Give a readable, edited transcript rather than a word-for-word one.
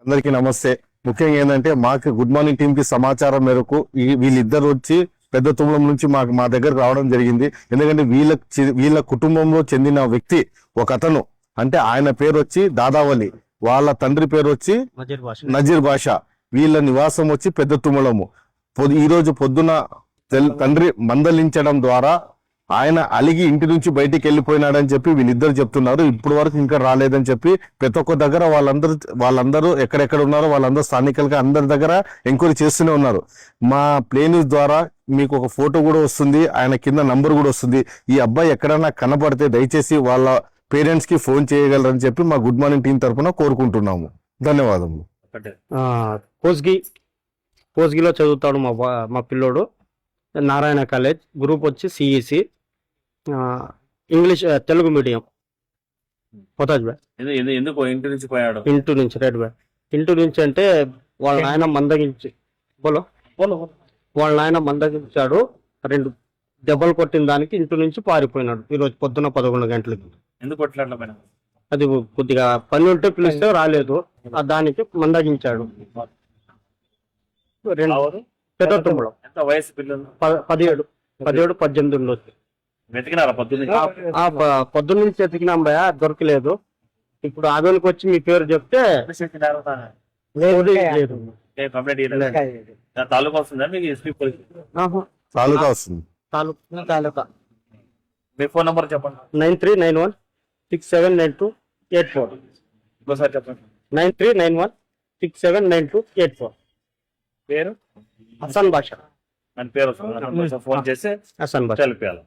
అందరికీ నమస్తే. ముఖ్యంగా ఏంటంటే మాకు గుడ్ మార్నింగ్ టీమ్ కి సమాచారం మేరకు వీళ్ళిద్దరు వచ్చి పెద్ద తుమ్మలం నుంచి మా దగ్గరకు రావడం జరిగింది. ఎందుకంటే వీళ్ళ కుటుంబంలో చెందిన వ్యక్తి ఒక అతను, అంటే ఆయన పేరు వచ్చి దాదావలి, వాళ్ళ తండ్రి పేరు వచ్చి నజీర్ బాషా, వీళ్ళ నివాసం వచ్చి పెద్ద తుమ్మలము. ఈ రోజు పొద్దున తండ్రి మందలించడం ద్వారా ఆయన అలిగి ఇంటి నుంచి బయటికి వెళ్ళిపోయినాడని చెప్పి వీళ్ళిద్దరు చెప్తున్నారు. ఇప్పుడు వరకు ఇంకా రాలేదని చెప్పి ప్రతి ఒక్క దగ్గర వాళ్ళందరూ ఎక్కడెక్కడ ఉన్నారో వాళ్ళందరూ స్థానికులుగా అందరి దగ్గర ఎంక్వైరీ చేస్తూనే ఉన్నారు. మా ప్లే న్యూస్ ద్వారా మీకు ఒక ఫోటో కూడా వస్తుంది, ఆయన కింద నంబర్ కూడా వస్తుంది. ఈ అబ్బాయి ఎక్కడైనా కనపడితే దయచేసి వాళ్ళ పేరెంట్స్ కి ఫోన్ చేయగలరని చెప్పి మా గుడ్ మార్నింగ్ టీం తరఫున కోరుకుంటున్నాము. ధన్యవాదములు. కోస్గిలో చదువుతాడు మా పిల్లోడు. నారాయణ కాలేజ్, గ్రూప్ వచ్చి సిఈసి, ఇంగ్లీష్ తెలుగు మీడియం. ఎందుకు ఇంటి నుంచి పోయాడు? ఇంటి నుంచి రెడ్ బ్యాగ్. ఇంటి నుంచి అంటే వాళ్ళ నాయన మందగించి వాళ్ళ నాయన మందగించాడు. 2 దెబ్బలు కొట్టిన దానికి ఇంటి నుంచి పారిపోయినాడు ఈరోజు పొద్దున 11 గంటలకి. ఎందుకు కొట్లాడలేకపోయినా? అది కొద్దిగా పని ఉంటే పిలిస్తే రాలేదు, దానికి మందగించాడు. పెద్ద తుమ్మలం. ఎంత వయసు పిల్లలు? 17, 18 ఉండొచ్చు. వెతికినారా పొద్దున్న నుంచి వెతికినాం భయ, దొరకలేదు. ఇప్పుడు ఆదోనికి వచ్చి మీ పేరు చెప్తే తాలూకా వస్తుందా మీకు? ఎస్పీ పోలీస్ తాలూకా వస్తుంది. తాలూకా. మీ ఫోన్ నంబర్ చెప్పండి. 9391679284. ఇంకోసారి చెప్పండి. 9391679284. పేరు హసన్ బాషా. అని పేరు వస్తుంది. ఫోన్ చేసి హసన్ బాషా తెలిపేయాలి.